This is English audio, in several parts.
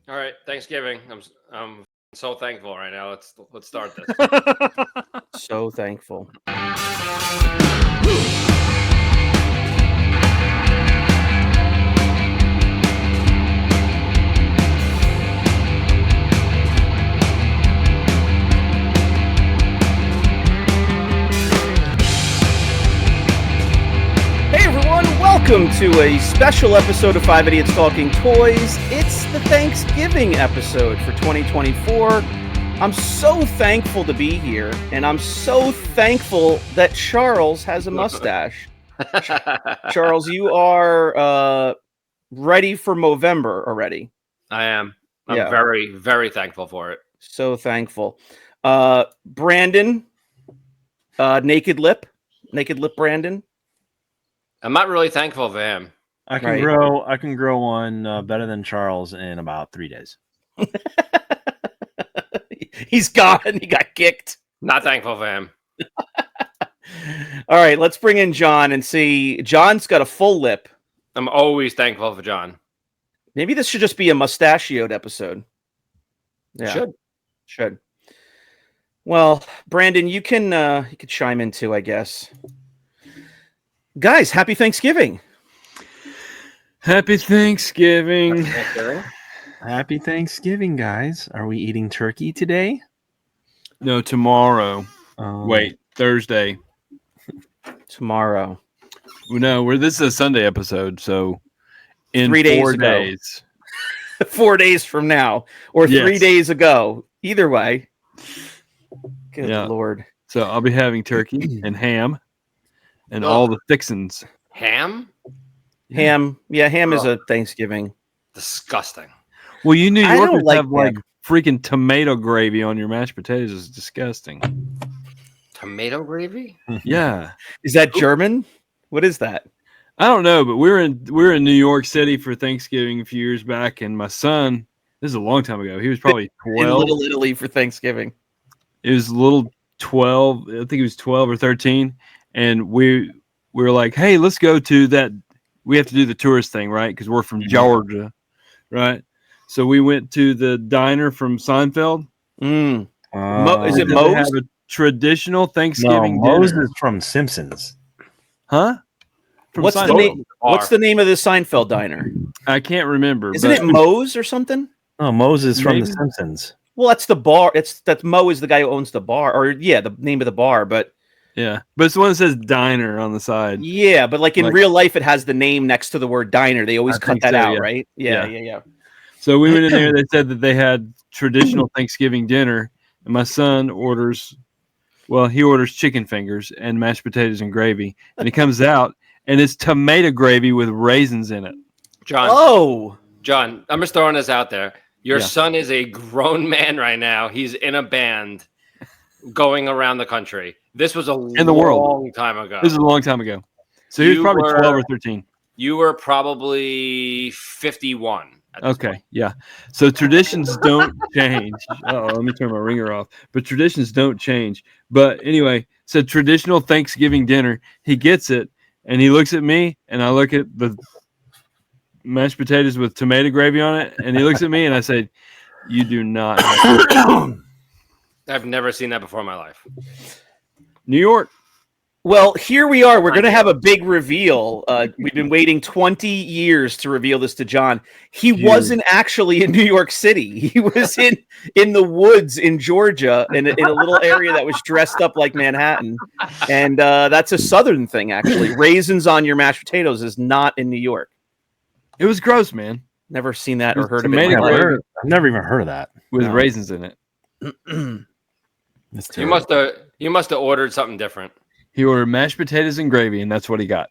All right, Thanksgiving. I'm so thankful right now. Let's start this. So thankful. Hey everyone, welcome to a special episode of 5 Idiots Talking Toys. It's the Thanksgiving episode for 2024. I'm so thankful to be here, and I'm so thankful that Charles has a mustache. Charles, you are ready for Movember already. I am. I'm Yeah. very, very thankful for it. So thankful. Brandon, Naked Lip Brandon. I'm not really thankful for him. I can Right. grow one better than Charles in about 3 days. He's gone. He got kicked. Not thankful for him. All right, let's bring in John and see. John's got a full lip. I'm always thankful for John. Maybe this should just be a mustachioed episode. Yeah. Should. Well, Brandon, you can chime in too, I guess. Guys, happy Thanksgiving. Happy Thanksgiving. Thanksgiving. Happy Thanksgiving, guys. Are we eating turkey today? No, tomorrow. Wait, Thursday. Tomorrow. No, this is a Sunday episode, so in 3 days 4 ago. days. 4 days from now, or Yes. 3 days ago. Either way. Good Lord. So I'll be having turkey and ham and all the fixins. Ham? Ham. Yeah, ham is a Thanksgiving. Disgusting. Well, you New I don't Yorkers like have like ham. freaking tomato gravy on your mashed potatoes. It's disgusting. Tomato gravy? Yeah. Is that German? What is that? I don't know, but we're in New York City for Thanksgiving a few years back, and my son, this is a long time ago. He was probably In 12. Little Italy for Thanksgiving. It was little 12. I think he was 12 or 13, and we were like, "Hey, let's go to that. We have to do the tourist thing, right? Because we're from Georgia, right?" So we went to the diner from Seinfeld. Mm. Is it They Moe's? have a traditional Thanksgiving dinner. Moe's is from Simpsons. Huh? From What's the Seinfeld. name? What's the name of the Seinfeld diner? I can't remember. Isn't it Moe's or something? Oh, Moe's is from Maybe. The Simpsons. Well, that's the bar. That's Moe is the guy who owns the bar, or the name of the bar. But Yeah, but it's the one that says diner on the side. yeah, but like in Like- real life, it has the name next to the word diner. They always I cut think that so, out, yeah. right? Yeah. So we went in there. They said that they had traditional Thanksgiving dinner, and my son orders chicken fingers and mashed potatoes and gravy, and he comes out and it's tomato gravy with raisins in it. John, Oh, John, I'm just throwing this out there. Your Yeah. son is a grown man right now. He's in a band going around the country. This was In the world. long time ago. This is a long time ago. So he was You probably were- 12 or 13. You were probably 51. at this Okay, point. yeah. So traditions don't change. Oh, let me turn my ringer off. But traditions don't change. But anyway, so traditional Thanksgiving dinner, he gets it, and he looks at me, and I look at the mashed potatoes with tomato gravy on it, and he looks at me, and I say, "You do not." I've never seen that before in my life. New York. well, here we are. We're going to have a big reveal. We've been waiting 20 years to reveal this to John. He wasn't actually in New York City. He was in the woods in Georgia, in a little area that was dressed up like Manhattan. And that's a Southern thing, actually. Raisins on your mashed potatoes is not in New York. It was gross, man, Never seen that or It's heard of it. in tomato my life. I've never even heard of that. with No. raisins in it. That's You terrible. must have ordered something different. He ordered mashed potatoes and gravy, and that's what he got.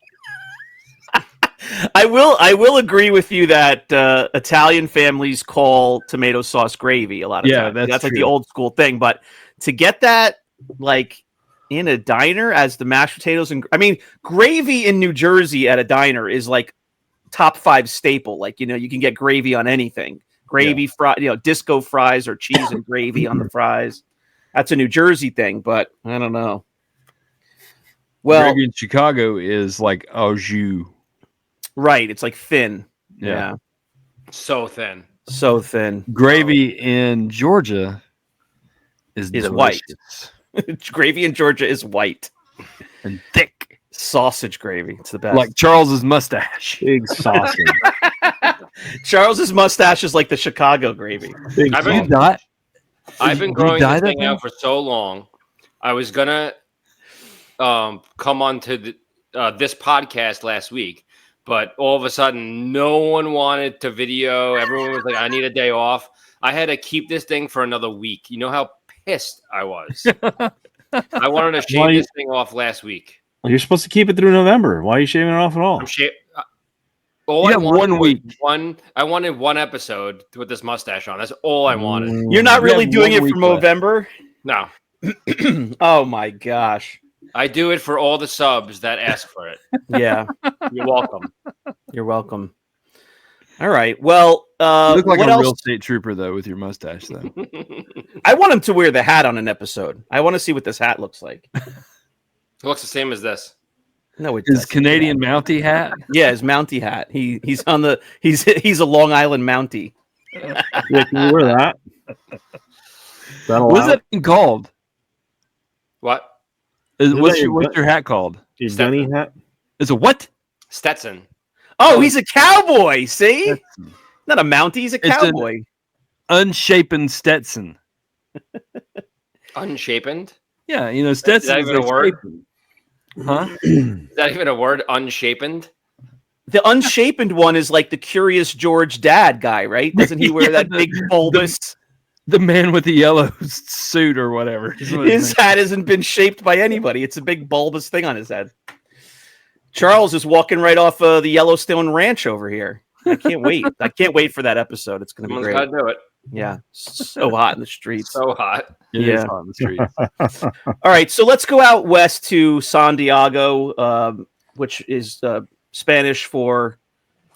I will agree with you that Italian families call tomato sauce gravy a lot of Yeah, times. that's like the true. old school thing. But to get that like in a diner as the mashed potatoes and gravy in New Jersey at a diner is like top 5 staple. Like, you can get gravy on anything. Gravy disco fries or cheese and gravy on the fries. That's a New Jersey thing, but I don't know. Well, Gravy in Chicago is like au jus. right. It's like thin. Yeah. So thin. So thin. Gravy in Georgia is white. delicious Gravy in Georgia is white. and thick, Sausage gravy. It's the best. like Charles's mustache. Big sausage. Charles's mustache is like the Chicago gravy. Big I've You been, die? I've been You growing dye this that thing thing? out for so long. I was gonna come on to this podcast last week, but all of a sudden, no one wanted to video. Everyone was like, "I need a day off." I had to keep this thing for another week. You know how pissed I was. I wanted to Why shave you- this thing off last week. Well, you're supposed to keep it through November. Why are you shaving it off at all? I'm all You I have wanted 1 was week. I wanted one episode with this mustache on. That's all I wanted. You're not You really have doing 1 it week for left. November? No, Oh my gosh. I do it for all the subs that ask for it. Yeah, You're welcome. you're welcome. All right. Well, You look like what a else? real estate trooper, though, with your mustache, though. I want him to wear the hat on an episode. I want to see what this hat looks like. It looks the same as this. No, it His doesn't. Canadian Mountie hat. Yeah, his Mountie hat. He's on the he's a Long Island Mountie. Yeah, can you wear that? Is that What's allowed? that thing called? What? Isn't What's that your, your what's gut- your hat called? Your gunny hat? It's a what? Stetson. Oh, he's a cowboy. See, not a Mountie. He's a It's an- cowboy. Unshapen Stetson. Unshapen? Yeah, you know, Stetson that is even a word? shapen. Huh? Is that even a word? Unshapen? The unshapen one is like the Curious George dad guy, right? Doesn't he wear Yeah, that big bulbous? The man with the yellow suit or whatever. is what his His name- hat hasn't been shaped by anybody. It's a big bulbous thing on his head. Charles is walking right off the Yellowstone Ranch over here. I can't wait. I can't wait for that episode. It's going to be Someone's great. got to do it. Yeah, so hot in the streets. So hot. It is Yeah. hot on the streets. All right, so let's go out west to San Diego, which is Spanish for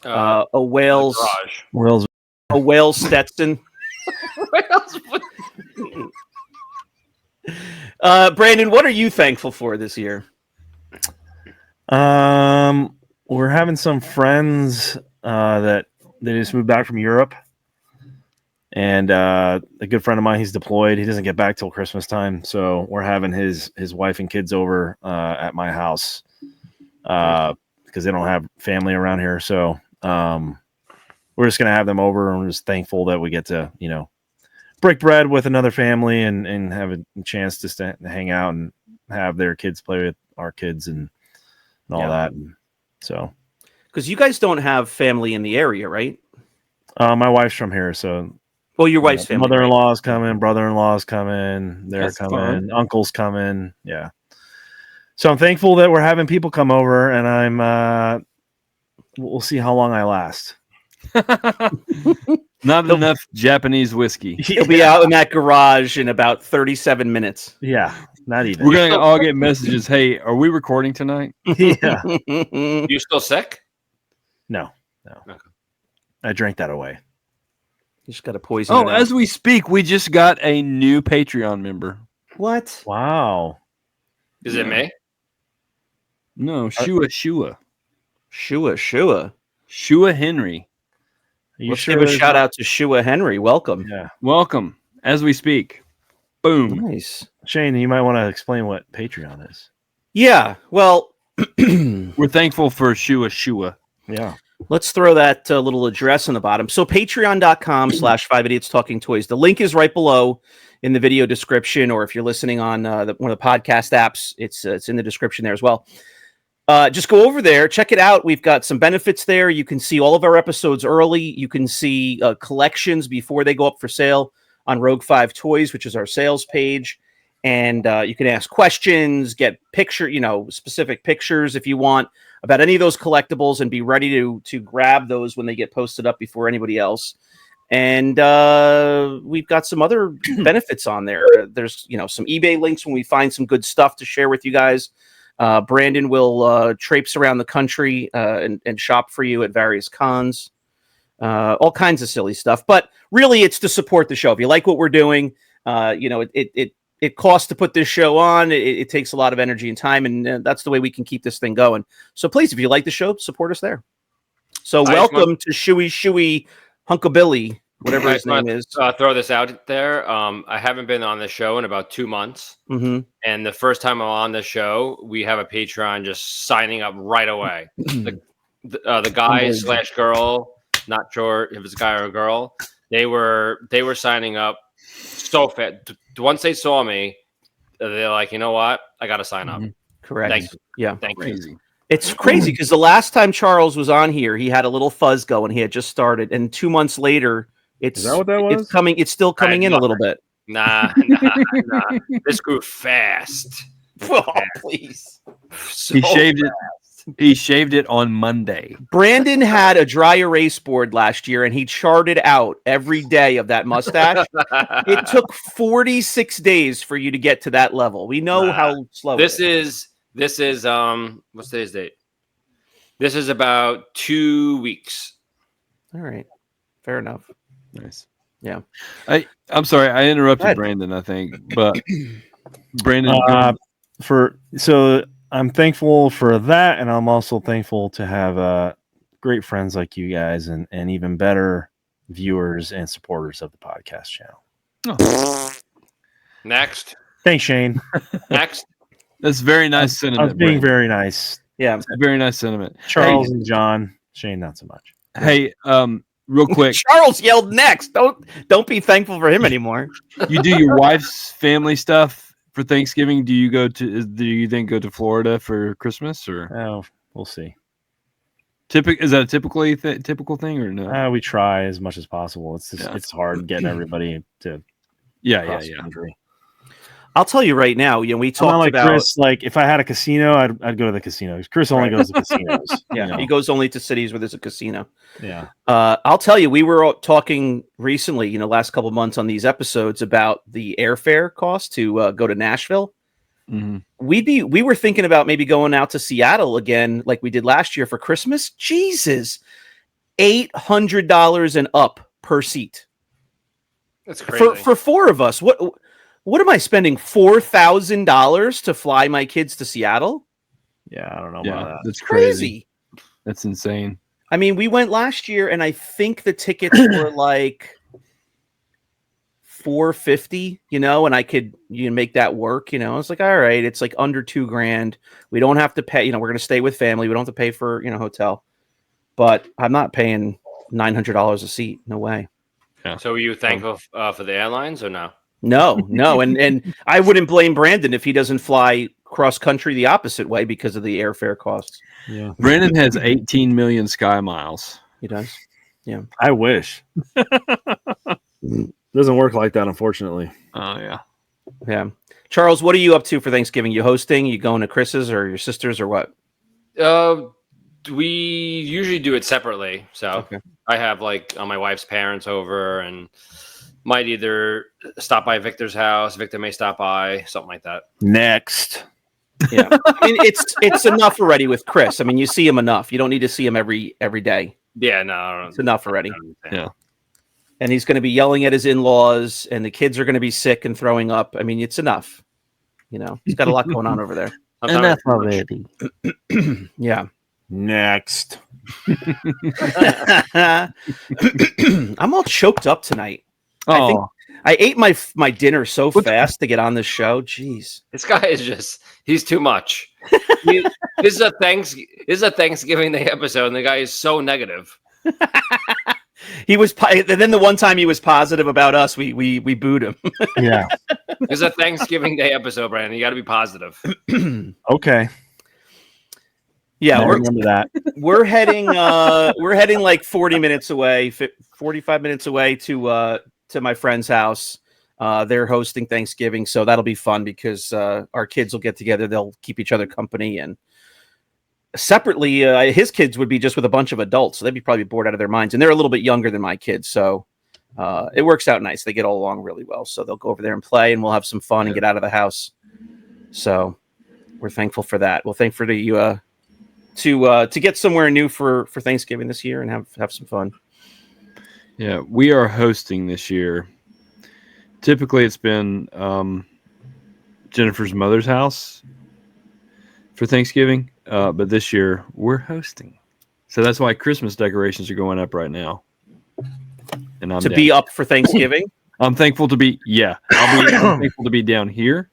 a whale's Garage. Wheels. Stetson. What else would- Brandon, what are you thankful for this year? We're having some friends that they just moved back from Europe, and a good friend of mine, he's deployed. He doesn't get back till Christmas time, so we're having his wife and kids over at my house because they don't have family around here. So we're just gonna have them over, and we're just thankful that we get to break bread with another family and have a chance to hang out and have their kids play with our kids and all that. And so, Because you guys don't have family in the area, right? my wife's from here, so Well, your wife's family. right? mother-in-law's coming, brother-in-law's coming, they're That's coming, uncle's coming. Yeah. So I'm thankful that we're having people come over, and I'm we'll see how long I last. Not enough Japanese whiskey. He'll be out in that garage in about 37 minutes. Yeah, not even. We're gonna all get messages. Hey, are we recording tonight? Yeah. You still sick? No. Okay. I drank that away. You just got to poison Oh, it out. as we speak, we just got a new Patreon member. What? Wow. Is it me? No, Shua Shua. Henry. Are you Let's sure give a there's shout not- out to Shua Henry. Welcome. Yeah. Welcome. As we speak. Boom. Nice. Shane, you might want to explain what Patreon is. Yeah. Well, We're thankful for Shua. Yeah. let's throw that little address on the bottom. So patreon.com/5 idiots talking toys. The link is right below in the video description, or if you're listening on one of the podcast apps, it's in the description there as well. Just go over there, check it out. We've got some benefits there. You can see all of our episodes early. You can see collections before they go up for sale on Rogue 5 Toys, which is our sales page. And you can ask questions, get specific pictures if you want about any of those collectibles, and be ready to grab those when they get posted up before anybody else. And we've got some other benefits on there. There's some eBay links when we find some good stuff to share with you guys. Brandon will traipse around the country and shop for you at various cons, all kinds of silly stuff. But really, it's to support the show. If you like what we're doing, it costs to put this show on. It takes a lot of energy and time, and that's the way we can keep this thing going. So please, if you like the show, support us there. So welcome to Shuey Hunkabilly whatever his name is. Throw this out there. I haven't been on the show in about 2 months. Mm-hmm. And the first time I'm on the show, we have a Patreon just signing up right away. The guy / girl, not sure if it's a guy or a girl, they were signing up so fast. Once they saw me, they're like, you know what? I got to sign up. Correct. Thank you. Yeah. Thank Crazy. you. It's crazy because the last time Charles was on here, he had a little fuzz going. He had just started, and 2 months later, Is that what that was? it's coming. It's still coming in a little bit. Nah. This grew fast. Oh, please. He shaved it. He shaved it on Monday. Brandon had a dry erase board last year, and he charted out every day of that mustache. It took 46 days for you to get to that level. We know how slow this it is. This is what's today's date? This is about 2 weeks. All right. Fair enough. Nice. Yeah. I'm sorry, I Go interrupted ahead. Brandon, I think, but Brandon, So I'm thankful for that, and I'm also thankful to have great friends like you guys, and even better viewers and supporters of the podcast channel. Next. Thanks, Shane. Next. that's very nice I was sentiment. being Brandon. very nice. Yeah. Very nice sentiment. Charles and John. Shane, not so much. Hey, real quick, Charles yelled next. Don't be thankful for him anymore. you do your wife's family stuff for Thanksgiving. Do you then go to Florida for Christmas, or Oh, we'll see. is that a typical thing or no? We try as much as possible. It's just, Yeah. it's hard getting everybody to Yeah. cross the country. I'll tell you right now. We I'm not talked like about. Chris. Like if I had a casino, I'd go to the casino. Chris only goes to casinos. Yeah, you know? he goes only to cities where there's a casino. Yeah. I'll tell you, we were all talking recently, last couple of months on these episodes about the airfare cost to go to Nashville. Mm-hmm. We were thinking about maybe going out to Seattle again, like we did last year for Christmas. Jesus, $800 and up per seat That's crazy. for four of us. What am I spending $4,000 to fly my kids to Seattle? Yeah, I don't know about Yeah, that. that's crazy. Crazy. That's insane. I mean, we went last year, and I think the tickets were like $450, and I could make that work. I was like, all right, it's like under $2,000. We don't have to pay. We're going to stay with family. We don't have to pay for hotel, but I'm not paying $900 a seat. No way. Yeah. So were you thankful for the airlines or no? No, and I wouldn't blame Brandon if he doesn't fly cross country the opposite way because of the airfare costs. Yeah, Brandon has 18 million sky miles. He does. Yeah. I wish. Doesn't work like that, unfortunately. Oh yeah. Yeah. Charles, what are you up to for Thanksgiving? You hosting? You going to Chris's or your sister's or what? We usually do it separately. So Okay. I have my wife's parents over and might either stop by Victor's house. Victor may stop by, something like that. Next. Yeah. I mean, it's enough already with Chris. I mean, you see him enough. You don't need to see him every day. Yeah, no. It's enough already. Yeah. And he's going to be yelling at his in-laws, and the kids are going to be sick and throwing up. I mean, it's enough. He's got a lot going on over there. Sometimes- already. Yeah. Next. I'm all choked up tonight. Oh, I think I ate my dinner so fast to get on this show. Jeez. This guy is he's too much. This is a Thanksgiving Day episode, and the guy is so negative. He was, and then the one time he was positive about us, we booed him. Yeah. This is a Thanksgiving Day episode, Brandon. You got to be positive. Okay. Yeah, I remember that. we're heading like 40 minutes away, 45 minutes away to my friend's house. They're hosting Thanksgiving, so that'll be fun because our kids will get together. They'll keep each other company, and separately, his kids would be just with a bunch of adults, so they'd be probably bored out of their minds. And they're a little bit younger than my kids, so it works out nice. They get all along really well, so they'll go over there and play, and we'll have some fun and get out of the house. So we're thankful for that. We're thankful to you to get somewhere new for Thanksgiving this year and have some fun. yeah. We are hosting this year. Typically, it's been Jennifer's mother's house for Thanksgiving, but this year we're hosting. So that's why Christmas decorations are going up right now. And and I'm to down. be up for Thanksgiving. I'm thankful to be. Yeah, I'm thankful to be down here.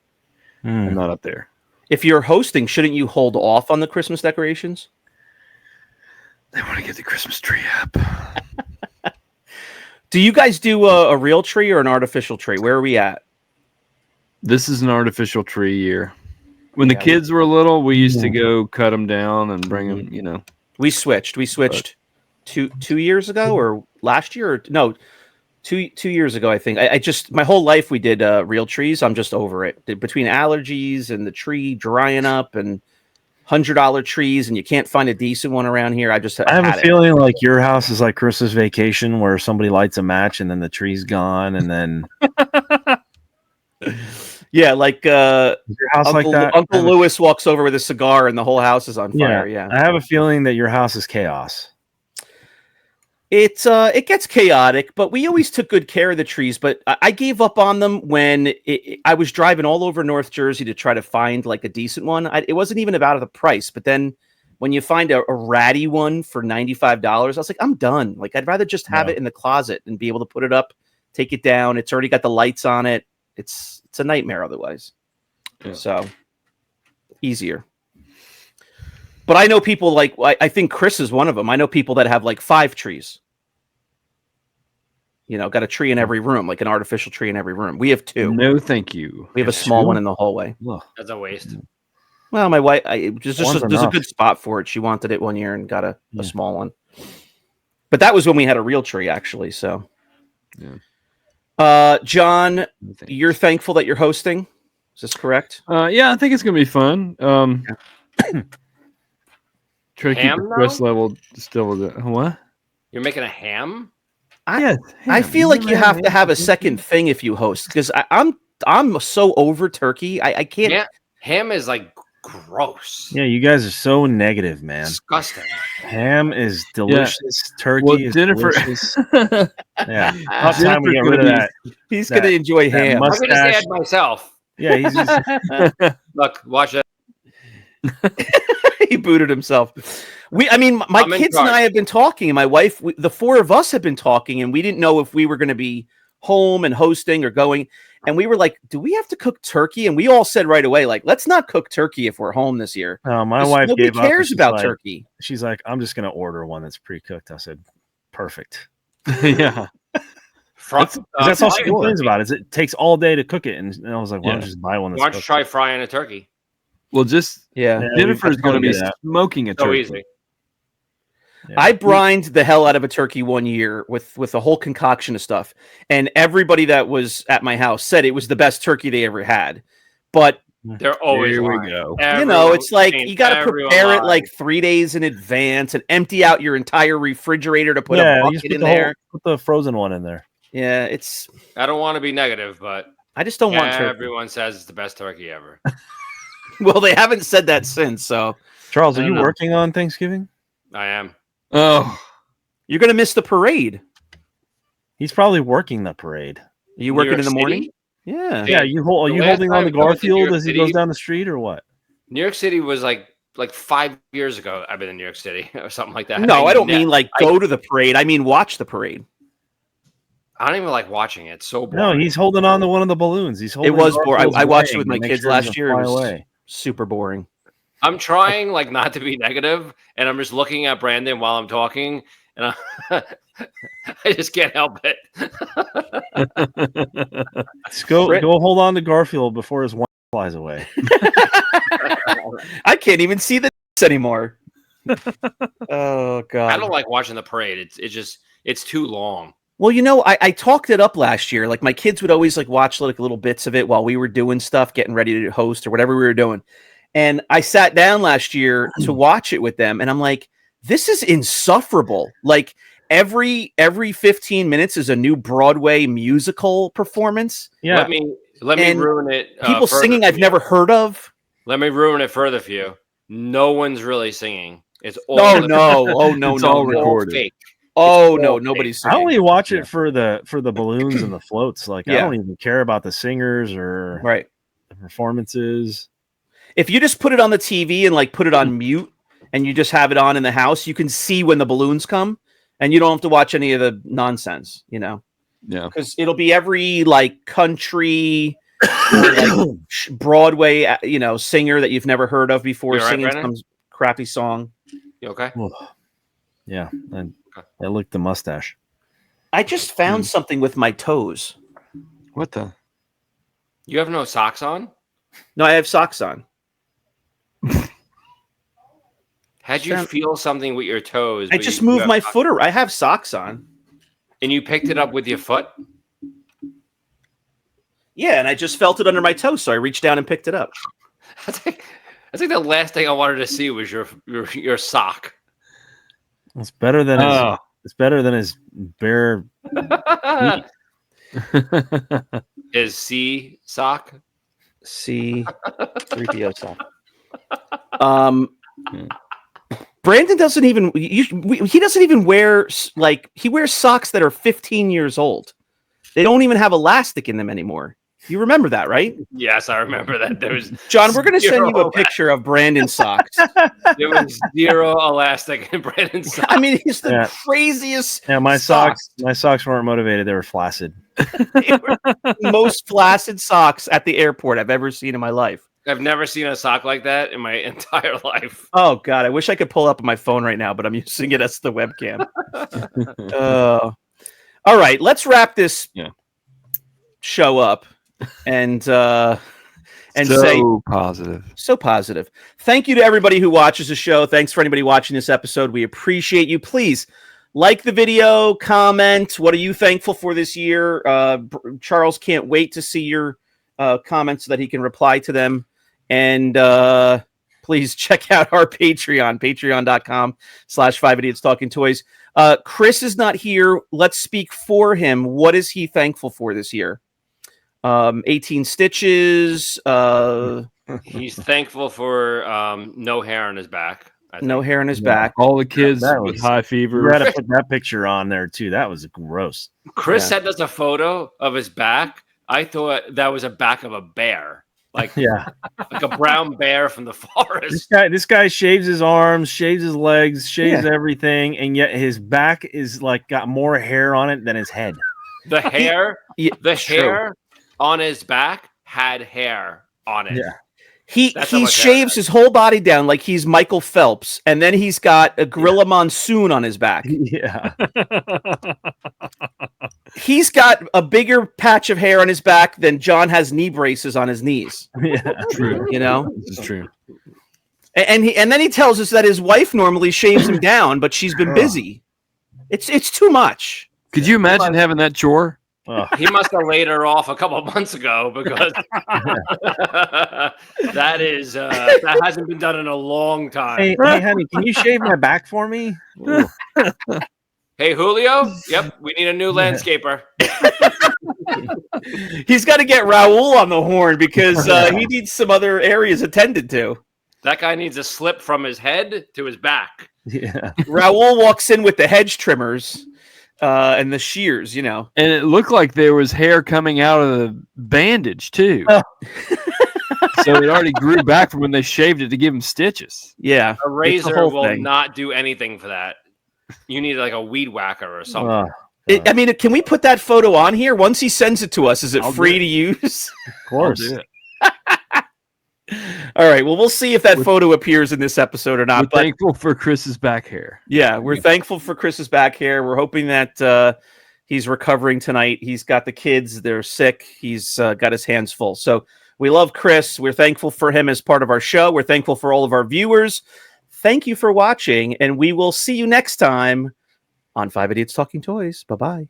I'm not up there. If you're hosting, shouldn't you hold off on the Christmas decorations? They want to get the Christmas tree up. Do you guys do a real tree or an artificial tree? Where are we at? This is an artificial tree year. When the Yeah, kids were little, we used to go cut them down and bring them. You know, we switched. Two years ago or last year? Or, no, two years ago, I think. I just my whole life we did real trees. I'm just over it. Between allergies and the tree drying up and $100 trees, and you can't find a decent one around here. I have a feeling like your house is like Christmas Vacation, where somebody lights a match and then the tree's gone, and then yeah, like your house Uncle, like that. Uncle Lewis walks over with a cigar and the whole house is on fire. Yeah, I have a feeling that your house is chaos. It gets chaotic, but we always took good care of the trees. But I gave up on them when I was driving all over North Jersey to try to find like a decent one. It wasn't even about the price, but then when you find a ratty one for $95, I was like, I'm done. Like I'd rather just have it in the closet and be able to put it up, take it down. It's already got the lights on it. It's a nightmare otherwise. Yeah. So easier. But I know people like, I think Chris is one of them. I know people that have like 5 trees. You know, got a tree in every room, like an artificial tree in every room. We have 2. No, thank you. We have a small one in the hallway. That's a waste. Well, my wife, there's a good spot for it. She wanted it one year and got a small one. But that was when we had a real tree, actually. So, John, you're thankful that you're hosting. Is this correct? Yeah, I think it's gonna be fun. Try to keep the stress level still with it. What? You're making a ham? I feel like you have to have a second thing if you host, because I'm so over turkey. I can't. Yeah, ham is like gross. Yeah, you guys are so negative, man. Disgusting. Ham is delicious. Yeah. Turkey is delicious. Yeah, about time we get rid of that. He's gonna enjoy ham. I'm gonna just add myself. Yeah, he's just... Look, watch that. He booted himself. My kids and I have been talking, and my wife, the 4 of us have been talking, and we didn't know if we were going to be home and hosting or going. And we were like, do we have to cook turkey? And we all said right away, like, let's not cook turkey if we're home this year. My wife nobody gave up. cares about turkey. She's like, I'm just going to order one that's pre-cooked. I said, perfect. Yeah. That's all she complains about. Is it takes all day to cook it, and I was like, why don't you just buy one? That's why don't you try frying a turkey? Well, Jennifer's going to be smoking a turkey. So easy. Yeah. I brined the hell out of a turkey one year with a whole concoction of stuff, and everybody that was at my house said it was the best turkey they ever had. But they're always lying. You know, it's like you got to prepare it like 3 days in advance and empty out your entire refrigerator to put a bucket in there. Put the frozen one in there. Yeah, I don't want to be negative, but I just don't want turkey. Everyone says it's the best turkey ever. Well, they haven't said that since. So, Charles, are you working on Thanksgiving? I am. Oh, you're gonna miss the parade. He's probably working the parade. Are you working in the morning? Yeah. Yeah. Are you holding on the Garfield as he goes down the street, or what? New York City was like 5 years ago. I've been in New York City or something like that. No, I don't mean like go to the parade. I mean watch the parade. I don't even like watching it. It's so boring. No, he's holding on to one of the balloons. It was boring. I watched it with my kids last year. It was super boring. I'm trying like not to be negative, and I'm just looking at Brandon while I'm talking, and I just can't help it. Let's go hold on to Garfield before his one flies away. I can't even see the anymore. Oh God! I don't like watching the parade. It's too long. Well, you know, I talked it up last year. Like my kids would always like watch like little bits of it while we were doing stuff, getting ready to host or whatever we were doing. And I sat down last year to watch it with them, and I'm like, this is insufferable. Like every 15 minutes is a new Broadway musical performance. Yeah. Let me ruin it. People singing I've never heard of. Let me ruin it further for you. No one's really singing. It's all it's all recorded. Fake. Oh no, nobody's singing. I only watch it for the balloons and the floats. Like I don't even care about the singers or the performances. If you just put it on the TV and like put it on mute and you just have it on in the house, you can see when the balloons come and you don't have to watch any of the nonsense, you know. Yeah. because it'll be every like country or like Broadway, singer that you've never heard of before You all right, singing Brandon? some crappy song. You okay? Yeah, I licked the mustache. I just found something with my toes. What the? You have no socks on? No, I have socks on. How'd you feel something with your toes? I but just you moved have my socks- foot. I have socks on. And you picked it up with your foot? Yeah, and I just felt it under my toe, so I reached down and picked it up. I think the last thing I wanted to see was your sock. It's better than his bare. Is C sock? C 3PO sock. Brandon doesn't even he doesn't even wear he wears socks that are 15 years old. They don't even have elastic in them anymore. You remember that, right? Yes, I remember that. There was John, we're going to send you a zero picture of Brandon's socks. There was zero elastic in Brandon's socks. I mean, he's the craziest. Yeah, my socks weren't motivated. They were flaccid. They were the most flaccid socks at the airport I've ever seen in my life. I've never seen a sock like that in my entire life. Oh God, I wish I could pull up my phone right now, but I'm using it as the webcam. All right, let's wrap this show up and so say positive. So positive. Thank you to everybody who watches the show. Thanks for anybody watching this episode. We appreciate you. Please like the video, comment. What are you thankful for this year? Charles can't wait to see your comments so that he can reply to them. And please check out our Patreon, patreon.com/5idiotstalkingtoys. Chris is not here. Let's speak for him. What is he thankful for this year? 18 stitches. He's thankful for no hair on his back. No hair on his back. All the kids with high fever. You got to put that picture on there too. That was gross. Chris sent us a photo of his back. I thought that was a back of a bear. Like a brown bear from the forest. This guy shaves his arms, shaves his legs, shaves everything, and yet his back is like got more hair on it than his head. The hair, hair on his back had hair on it. Yeah. He shaves his whole body down like he's Michael Phelps, and then he's got a Gorilla Monsoon on his back. Yeah. He's got a bigger patch of hair on his back than John has knee braces on his knees. Yeah, true. You know, This is true. And then he tells us that his wife normally shaves him down, but she's been busy. It's too much. Could you imagine having that chore? He must have laid her off a couple of months ago because that hasn't been done in a long time. Hey, honey, can you shave my back for me? Hey, Julio. Yep, we need a new landscaper. He's got to get Raul on the horn because he needs some other areas attended to. That guy needs a slip from his head to his back. Yeah. Raul walks in with the hedge trimmers and the shears, you know. And it looked like there was hair coming out of the bandage too. So it already grew back from when they shaved it to give him stitches. Yeah. A razor will not do anything for that. You need like a weed whacker or something. I mean, can we put that photo on here? Once he sends it to us, is it free to use? Of course. All right. Well, we'll see if that photo appears in this episode or not. We're thankful for Chris's back hair. Yeah, we're thankful for Chris's back hair. We're hoping that he's recovering tonight. He's got the kids. They're sick. He's got his hands full. So we love Chris. We're thankful for him as part of our show. We're thankful for all of our viewers. Thank you for watching, and we will see you next time on 5 Idiots Talking Toys. Bye-bye.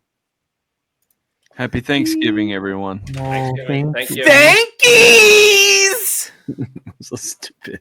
Happy Thanksgiving, everyone. Thanksgiving. Thank you. Thankies! So stupid.